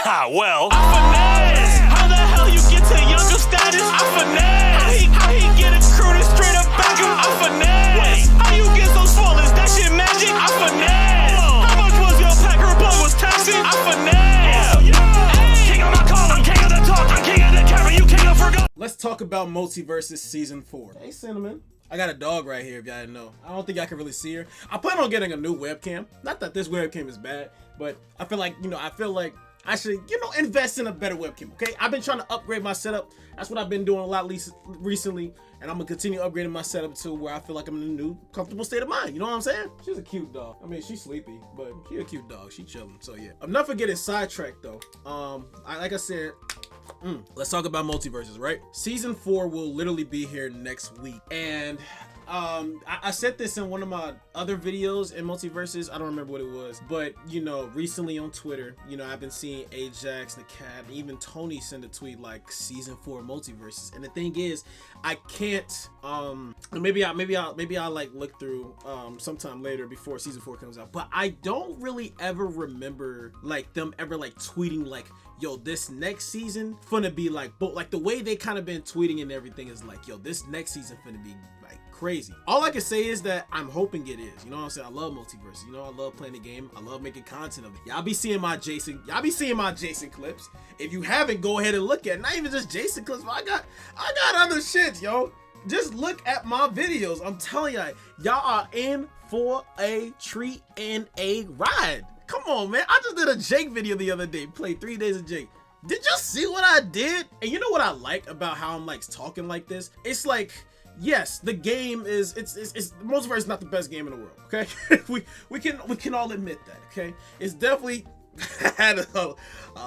Well, I finesse. How the hell you get to younger status? I finesse. How he get it recruited straight up back him? I finesse. How you get so swollen? That shit magic? I finesse. How much was your packer bug was taxing? I finesse. King of my call, I'm king of the talk, I'm king of the camera, you king of forgot. Let's talk about Multiversus Season 4. Hey, Cinnamon. I got a dog right here if y'all didn't know. I don't think I can really see her. I plan on getting a new webcam. Not that this webcam is bad, but I feel like, I should, invest in a better webcam, okay? I've been trying to upgrade my setup. That's what I've been doing a lot recently, and I'm gonna continue upgrading my setup to where I feel like I'm in a new, comfortable state of mind. You know what I'm saying? She's a cute dog. I mean, she's sleepy, but she's a cute dog. She chilling, so yeah. I'm not getting sidetracked though. Like I said, let's talk about Multiverses, right? Season 4 will literally be here next week, and I said this in one of my other videos in Multiverses. I don't remember what it was, but recently on Twitter, I've been seeing Ajax, the cat, and even Tony send a tweet like Season 4 Multiverses. And the thing is, I can't. Maybe I'll like look through sometime later before Season 4 comes out. But I don't really ever remember like them ever like tweeting like, yo, this next season finna be like, but like the way they kind of been tweeting and everything is like, yo, this next season finna be like crazy. All I can say is that I'm hoping it is. You know what I'm saying? I love Multiverse. I love playing the game. I love making content of it. Y'all be seeing my Jason clips. If you haven't, go ahead and look at it. Not even just Jason clips, but I got other shit, yo. Just look at my videos. I'm telling y'all are in for a treat and a ride. Come on, man. I just did a Jake video the other day. Played 3 days of Jake. Did you see what I did? And you know what I like about how I'm like talking like this? It's like, yes, the game is Multiverse is not the best game in the world, okay? we can all admit that, okay? It's definitely had a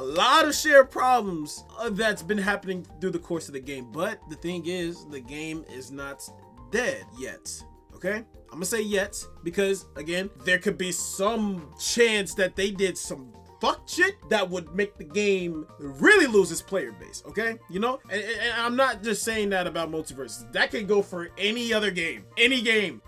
lot of shared problems that's been happening through the course of the game. But the thing is, the game is not dead yet. Okay, I'm gonna say yet because again, there could be some chance that they did some fuck shit that would make the game really lose its player base. Okay, and I'm not just saying that about Multiverse. That could go for any other game, any game.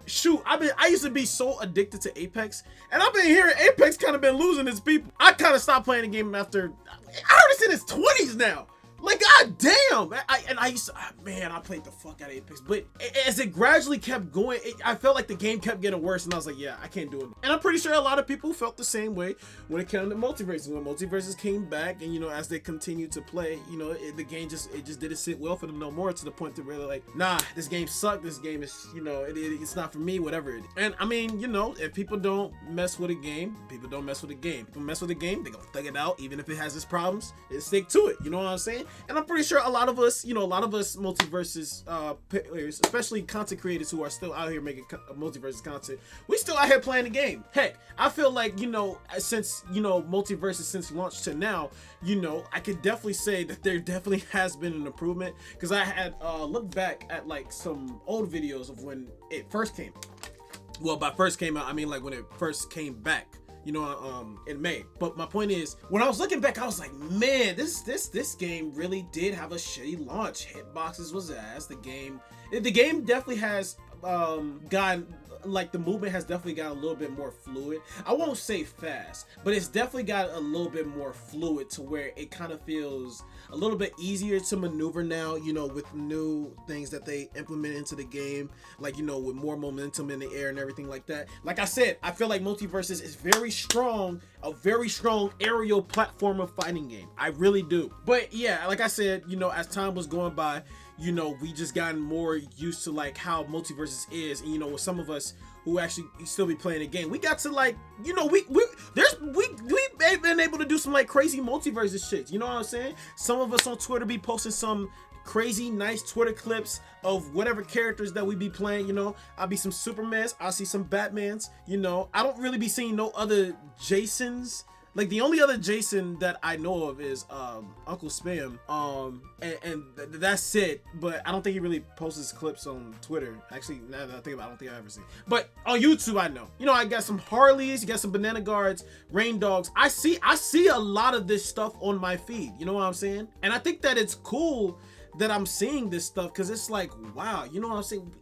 Shoot, I used to be so addicted to Apex, and I've been hearing Apex kind of been losing its people. I kind of stopped playing the game after I heard it's in its 20s now. Like, god damn. I played the fuck out of Apex, but as it gradually kept going, I felt like the game kept getting worse, and I was like, yeah, I can't do it. And I'm pretty sure a lot of people felt the same way when it came to Multiverses. When Multiverses came back, and as they continued to play, the game just didn't sit well for them no more, to the point to where they're like, nah, this game sucked, this game is, it's not for me, whatever it is. And I mean, if people don't mess with a game, people don't mess with a game. People mess with a game, they gonna thug it out, even if it has its problems, they stick to it, you know what I'm saying? And I'm pretty sure a lot of us Multiverses players, especially content creators who are still out here making Multiverses content, we still out here playing the game. Heck, I feel like, since, Multiverses since launch to now, I could definitely say that there definitely has been an improvement, because I had looked back at like some old videos of when it first came. Well, by first came out, I mean like when it first came back. In May. But my point is, when I was looking back, I was like, man, this game really did have a shitty launch. Hitboxes was ass. The game definitely has gotten, like, the movement has definitely got a little bit more fluid. I won't say fast, but it's definitely got a little bit more fluid, to where it kind of feels a little bit easier to maneuver now, with new things that they implement into the game, like, with more momentum in the air and everything like that. Like I said, I feel like Multiverses is very strong, a very strong aerial platformer fighting game. I really do. But yeah, like I said, as time was going by, we just gotten more used to like how Multiverses is, and with some of us who actually still be playing the game, we got to like, we've been able to do some like crazy Multiverses shit. You know what I'm saying? Some of us on Twitter be posting some crazy nice Twitter clips of whatever characters that we be playing. I'll be some Supermans, I'll see some Batmans. I don't really be seeing no other Jasons. Like, the only other Jason that I know of is Uncle Spam, and that's it. But I don't think he really posts his clips on Twitter. Actually, now that I think about it, I don't think I've ever seen. But on YouTube, I know. I got some Harleys, you got some Banana Guards, Rain Dogs. I see a lot of this stuff on my feed. You know what I'm saying? And I think that it's cool that I'm seeing this stuff, because it's like, wow, you know what I'm saying?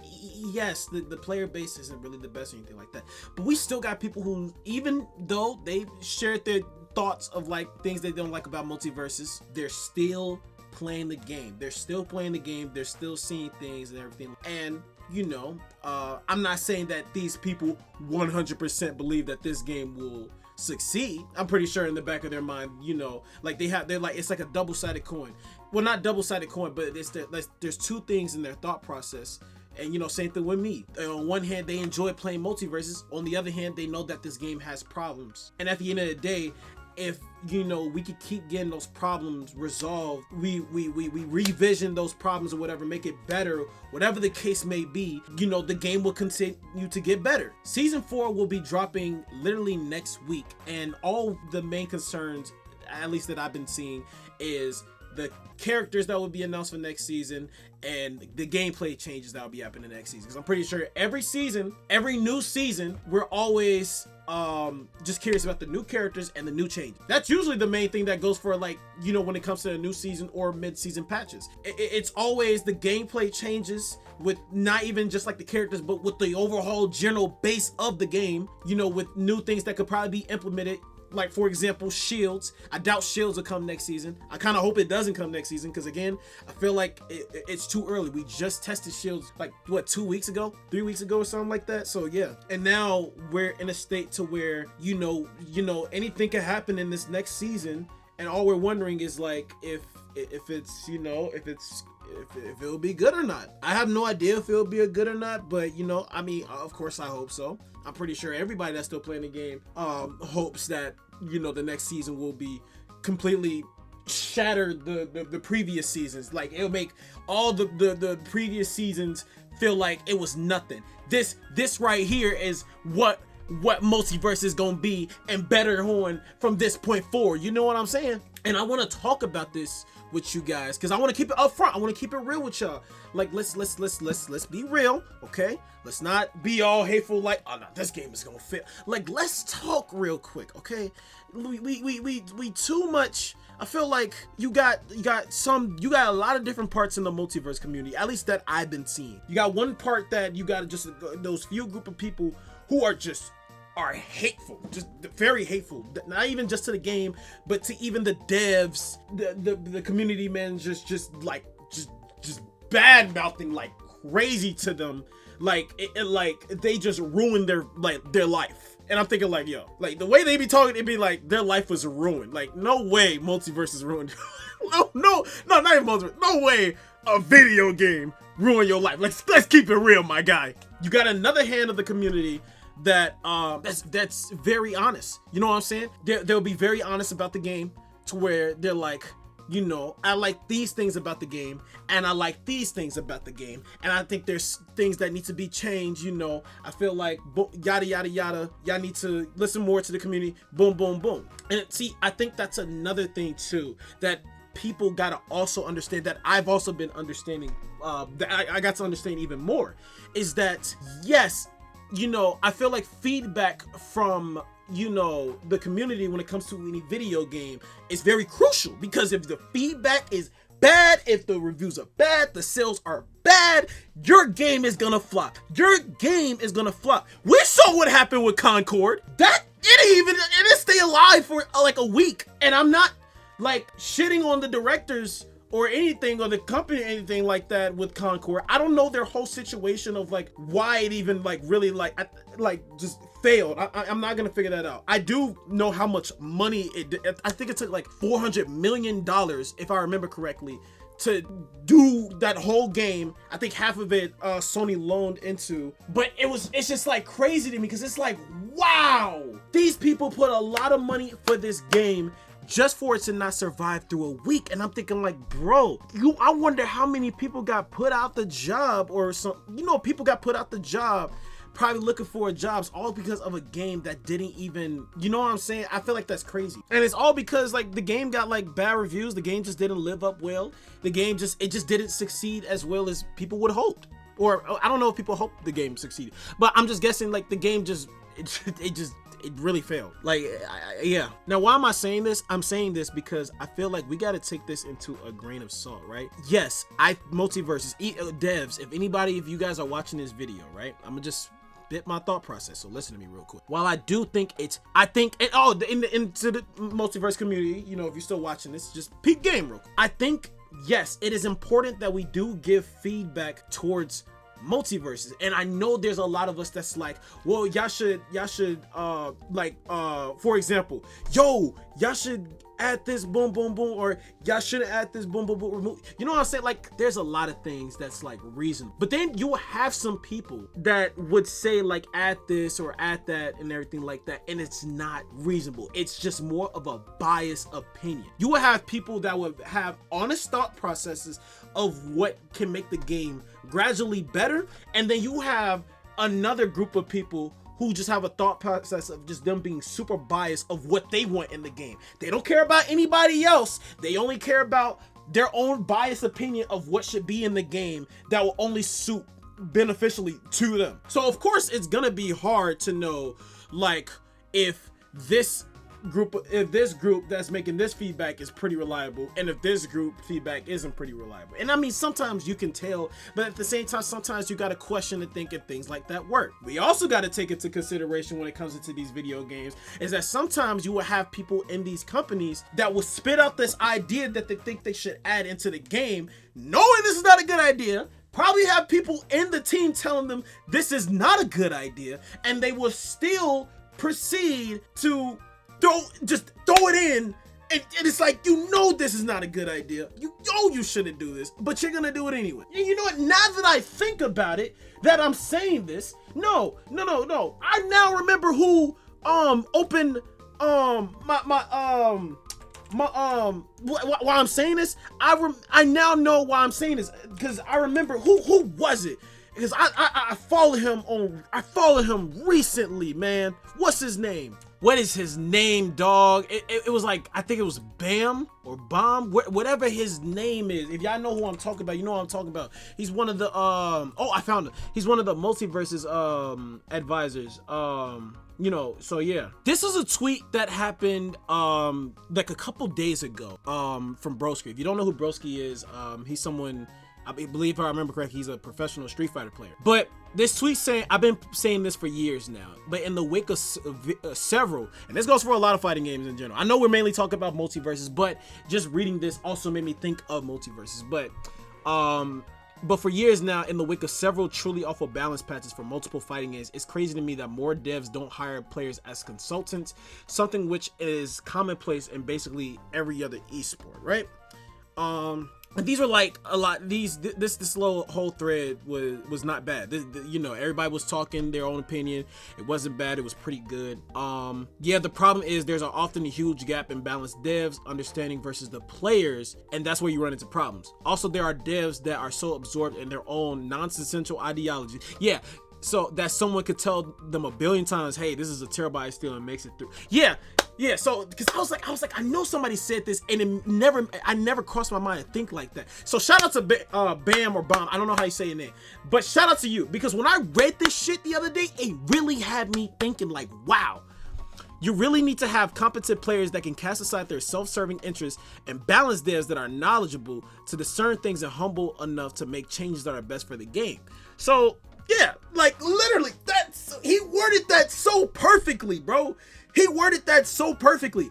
Yes, the player base isn't really the best or anything like that, but we still got people who, even though they shared their thoughts of like things they don't like about Multiverses, they're still playing the game. They're still playing the game. They're still seeing things and everything. And you know, I'm not saying that these people 100% believe that this game will succeed. I'm pretty sure in the back of their mind, you know, like they're like, it's like a double-sided coin. Well, not double-sided coin, but there's two things in their thought process. And you know, same thing with me. On one hand, they enjoy playing Multiverses. On the other hand, they know that this game has problems. And at the end of the day, if you know we could keep getting those problems resolved, we revision those problems or whatever, make it better, whatever the case may be, you know, the game will continue to get better. Season 4 will be dropping literally next week, and all the main concerns, at least that I've been seeing, is the characters that will be announced for next season and the gameplay changes that will be happening next season. Because I'm pretty sure every season, every new season, we're always just curious about the new characters and the new changes. That's usually the main thing that goes for, like, you know, when it comes to a new season or mid-season patches. It's always the gameplay changes, with not even just like the characters, but with the overall general base of the game, you know, with new things that could probably be implemented. Like, for example, shields. I doubt shields will come next season. I kind of hope it doesn't come next season, because again, I feel like it's too early. We just tested shields like, what, 2 weeks ago, 3 weeks ago, or something like that. So yeah, and now we're in a state to where you know anything can happen in this next season, and all we're wondering is like if it's, you know, if it'll be good or not. I have no idea if it'll be a good or not, but you know, I mean, of course I hope so. I'm pretty sure everybody that's still playing the game hopes that, you know, the next season will be completely shatter the previous seasons. Like, it'll make all the previous seasons feel like it was nothing. This right here is what Multiverse is gonna be, and better on from this point forward. You know what I'm saying? And I want to talk about this with you guys, because I want to keep it up front. I want to keep it real with y'all. Like, let's be real, okay? Let's not be all hateful, like, oh no, this game is gonna fail. Like, let's talk real quick, okay? We too much. I feel like you got a lot of different parts in the multiverse community, at least that I've been seeing. You got one part that you got just those few group of people who are hateful, just very hateful, not even just to the game, but to even the devs, the community managers, just bad mouthing like crazy to them, like they just ruined their life. And I'm thinking, like, yo, like the way they be talking, it'd be like their life was ruined. Like, no way Multiverse is ruined. no, not even Multiverse. No way a video game ruin your life. Let's keep it real, my guy. You got another hand of the community that's very honest. You know what I'm saying? They'll be very honest about the game, to where they're like, you know, I like these things about the game, and I like these things about the game, and I think there's things that need to be changed. You know, I feel like yada yada yada. Y'all need to listen more to the community. Boom, boom, boom. And see, I think that's another thing too that people gotta also understand, that I've also been understanding. That I got to understand even more, is that yes, you know, I feel like feedback from, you know, the community when it comes to any video game is very crucial, because if the feedback is bad, if the reviews are bad, the sales are bad, your game is gonna flop. Your game is gonna flop. We saw what happened with Concord. That it didn't stay alive for like a week. And I'm not like shitting on the directors or anything, or the company, anything like that with Concord. I don't know their whole situation of like why it even like really like just failed. I'm not gonna figure that out. I do know how much money I think it took like $400 million, if I remember correctly, to do that whole game. I think half of it Sony loaned into, but it's just like crazy to me, because it's like, wow, these people put a lot of money for this game just for it to not survive through a week. And I'm thinking, like, bro, I wonder how many people got put out the job, or some, you know, people got put out the job probably looking for jobs, all because of a game that didn't even, you know what I'm saying? I feel like that's crazy. And it's all because like the game got like bad reviews. The game just didn't live up well. The game just didn't succeed as well as people would have hoped. Or I don't know if people hoped the game succeeded, but I'm just guessing like the game it really failed. Like, yeah. Now, why am I saying this? I'm saying this because I feel like we got to take this into a grain of salt, right? Yes, Multiverses, devs, if you guys are watching this video, right? I'm gonna just bit my thought process. So listen to me real quick. While I do think into the multiverse community, you know, if you're still watching this, just peep game real quick. I think, yes, it is important that we do give feedback towards multiverses, and I know there's a lot of us that's like, well, y'all should for example, yo, y'all should add this, boom boom boom, or y'all shouldn't add this, boom boom boom, remove. You know what I'm saying? Like, there's a lot of things that's like reasonable, but then you will have some people that would say like add this or add that and everything like that, and it's not reasonable. It's just more of a biased opinion. You will have people that would have honest thought processes of what can make the game gradually better, and then you have another group of people who just have a thought process of just them being super biased of what they want in the game. They don't care about anybody else. They only care about their own biased opinion of what should be in the game that will only suit beneficially to them. So of course it's gonna be hard to know, like, if this group that's making this feedback is pretty reliable, and if this group feedback isn't pretty reliable. And I mean, sometimes you can tell, but at the same time, sometimes you got to question and think if things like that work. We also got to take into consideration when it comes into these video games is that sometimes you will have people in these companies that will spit out this idea that they think they should add into the game, knowing this is not a good idea. Probably have people in the team telling them this is not a good idea, and they will still proceed to throw it in, and it's like, you know, this is not a good idea. You know you shouldn't do this, but you're gonna do it anyway. And you know what? Now that I think about it, that I'm saying this, no. I now remember who opened why I'm saying this. I now know why I'm saying this, because I remember who was it. Because I follow him recently, man. What's his name? What is his name, dog? It was like, I think it was Bam or Bomb, whatever his name is. If y'all know who I'm talking about, you know what I'm talking about. He's one of the I found it. He's one of the Multiverses advisors. You know, so yeah. This is a tweet that happened like a couple days ago from Broski. If you don't know who Broski is, he's someone, I believe, if I remember correctly, he's a professional Street Fighter player. But this tweet saying, I've been saying this for years now, but in the wake of several, and this goes for a lot of fighting games in general. I know we're mainly talking about multiverses, but just reading this also made me think of multiverses. But for years now, in the wake of several truly awful balance patches for multiple fighting games, it's crazy to me that more devs don't hire players as consultants, something which is commonplace in basically every other esport, right? And these were like a lot. This whole thread was not bad. You know, everybody was talking their own opinion. It wasn't bad. It was pretty good. Yeah, the problem is there's often a huge gap in balanced devs understanding versus the players, and that's where you run into problems. Also, there are devs that are so absorbed in their own nonsensical ideology. Yeah. So that someone could tell them a billion times, hey, this is a terrible idea still, and makes it through. Yeah, so because I was like, I know somebody said this, and I never crossed my mind to think like that. So shout out to Bam or Bomb, I don't know how you say your name, but shout out to you, because when I read this shit the other day, it really had me thinking like, wow, you really need to have competent players that can cast aside their self-serving interests and balance devs that are knowledgeable to discern things and humble enough to make changes that are best for the game. So yeah, like literally, he worded that so perfectly, bro. He worded that so perfectly.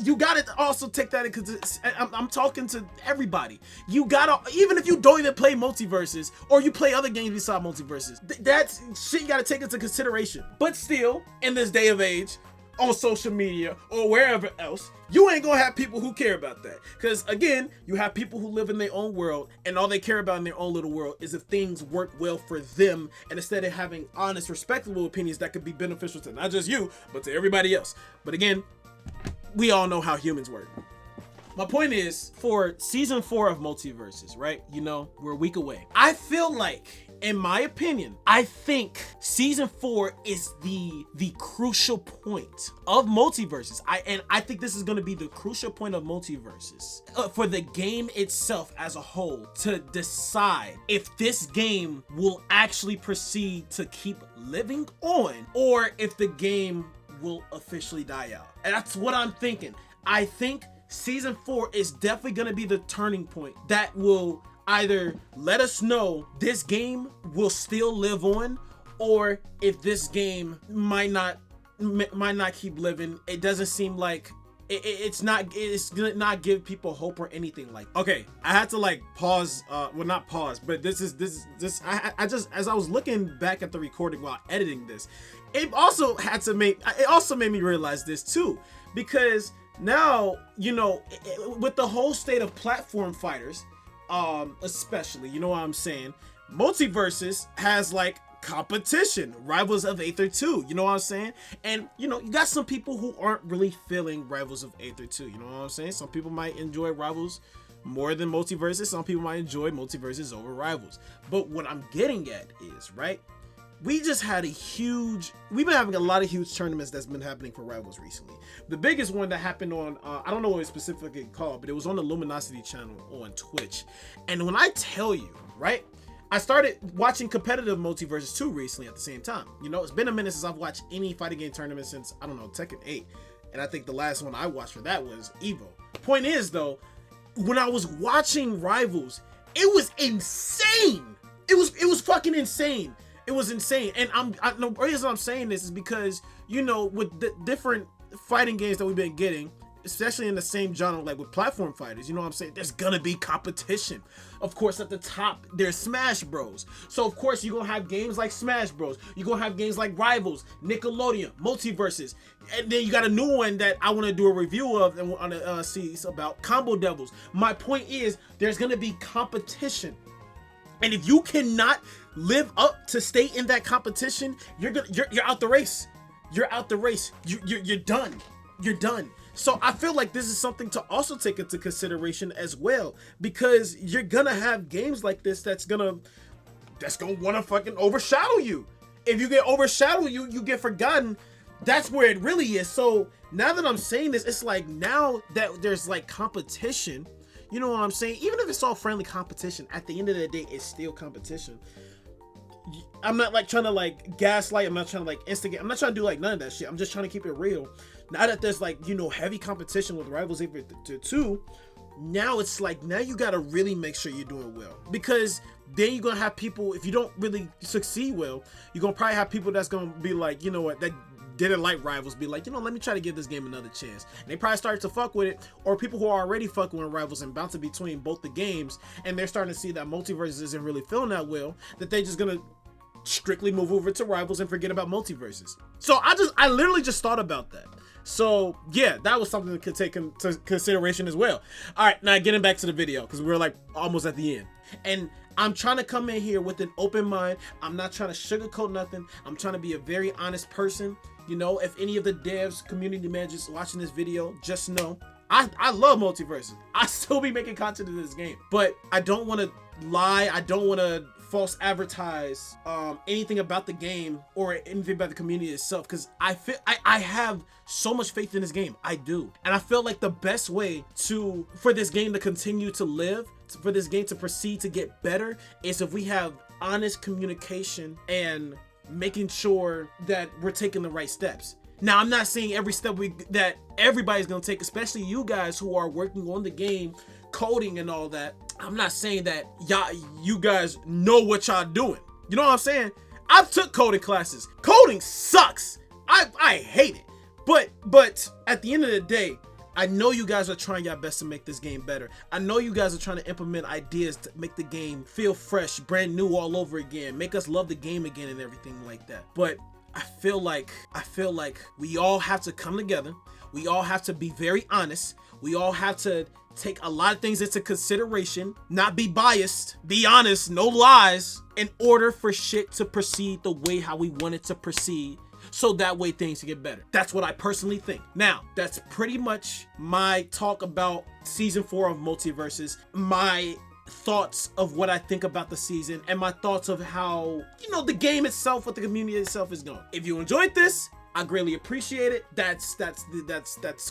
You gotta also take that in, because I'm talking to everybody. You gotta, even if you don't even play multiverses or you play other games besides multiverses, that's shit you gotta take into consideration. But still, in this day of age, on social media or wherever else, you ain't gonna have people who care about that. Because again, you have people who live in their own world, and all they care about in their own little world is if things work well for them, and instead of having honest, respectable opinions that could be beneficial to not just you, but to everybody else. But again, we all know how humans work. My point is, for season 4 of Multiverses, right? You know, we're a week away. I feel like, in my opinion, I think season 4 is the crucial point of Multiverses. I think this is going to be the crucial point of Multiverses for the game itself as a whole, to decide if this game will actually proceed to keep living on, or if the game will officially die out. And that's what I'm thinking. I think season 4 is definitely going to be the turning point that will either let us know this game will still live on, or if this game might not keep living. It doesn't seem like it's gonna not give people hope or anything like. Okay, I had to like pause, well, not pause, but this I just, as I was looking back at the recording while editing this, it also made me realize this too, because now, you know, with the whole state of platform fighters, especially, you know what I'm saying, Multiverses has like competition, Rivals of Aether 2, you know what I'm saying? And you know, you got some people who aren't really feeling Rivals of Aether 2, you know what I'm saying? Some people might enjoy Rivals more than Multiverses, some people might enjoy Multiverses over Rivals. But what I'm getting at is, right, we just had we've been having a lot of huge tournaments that's been happening for Rivals recently. The biggest one that happened on, I don't know what it's specifically called, but it was on the Luminosity channel on Twitch. And when I tell you, right, I started watching competitive Multiverses 2 recently at the same time. You know, it's been a minute since I've watched any fighting game tournament since, I don't know, Tekken 8. And I think the last one I watched for that was Evo. Point is, though, when I was watching Rivals, it was insane. It was fucking insane. It was insane. And the reason I'm saying this is because, you know, with the different fighting games that we've been getting, especially in the same genre, like with platform fighters, you know what I'm saying, there's gonna be competition. Of course, at the top, there's Smash Bros. So of course, you're gonna have games like Smash Bros. You're gonna have games like Rivals, Nickelodeon, Multiverses. And then you got a new one that I wanna do a review of and on a series about, Combo Devils. My point is, there's gonna be competition. And if you cannot live up to stay in that competition, you're out the race. You're out the race. You're done. You're done. So I feel like this is something to also take into consideration as well, because you're gonna have games like this that's gonna want to fucking overshadow you. If you get overshadowed, you get forgotten. That's where it really is. So now that I'm saying this, it's like, now that there's like competition, you know what I'm saying? Even if it's all friendly competition, at the end of the day, it's still competition. I'm not like trying to like gaslight. I'm not trying to like instigate. I'm not trying to do like none of that shit. I'm just trying to keep it real. Now that there's like, you know, heavy competition with Rivals Aether 2, now it's like, now you got to really make sure you're doing well, because then you're going to have people, if you don't really succeed well, you're going to probably have people that's going to be like, you know what, that didn't like Rivals, be like, you know, let me try to give this game another chance. And they probably start to fuck with it, or people who are already fucking with Rivals and bouncing between both the games, and they're starting to see that Multiverses isn't really feeling that well, that they just going to strictly move over to Rivals and forget about Multiverses. So I literally just thought about that. So yeah, that was something to take into consideration as well. All right, now getting back to the video, because we're like almost at the end, and I'm trying to come in here with an open mind. I'm not trying to sugarcoat nothing. I'm trying to be a very honest person. You know, if any of the devs, community managers watching this video, just know I love Multiverses. I still be making content in this game, but I don't want to lie. I don't want to false advertise anything about the game or anything about the community itself, because I have so much faith in this game. I do. And I feel like the best way for this game to continue to live, for this game to proceed to get better, is if we have honest communication and making sure that we're taking the right steps. Now, I'm not saying every step that everybody's gonna take, especially you guys who are working on the game, coding and all that. I'm not saying that you guys know what y'all doing. You know what I'm saying? I've took coding classes. Coding sucks. I hate it. But at the end of the day, I know you guys are trying your best to make this game better. I know you guys are trying to implement ideas to make the game feel fresh, brand new all over again, make us love the game again and everything like that. But I feel like we all have to come together. We all have to be very honest. We all have to take a lot of things into consideration, not be biased, be honest, no lies, in order for shit to proceed the way how we want it to proceed, so that way things can get better. That's what I personally think. Now, that's pretty much my talk about season 4 of Multiverses, my thoughts of what I think about the season, and my thoughts of how, you know, the game itself, what the community itself is going. If you enjoyed this, I greatly appreciate it. That's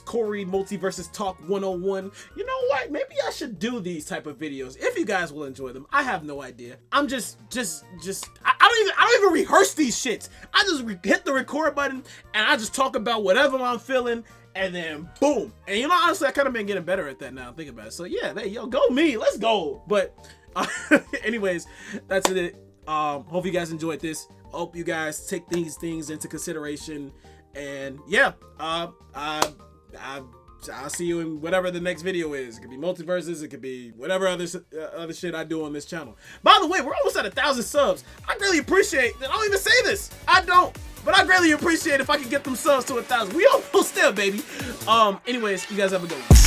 Corey Multiversus Talk 101. You know what? Maybe I should do these type of videos if you guys will enjoy them. I have no idea. I'm just I don't even rehearse these shits. I just hit the record button and I just talk about whatever I'm feeling, and then boom. And you know, honestly, I kind of been getting better at that now. Think about it. So yeah, yo, go me. Let's go. But anyways, that's it. Hope you guys enjoyed this. hope you guys take these things into consideration. And yeah, I'll see you in whatever the next video is. It could be Multiverses, it could be whatever other shit I do on this channel. By the way, we're almost at 1,000 subs. I greatly appreciate that. I don't even say this. I don't. But I greatly appreciate if I can get them subs to 1,000. We almost there, baby. Anyways, you guys have a good one.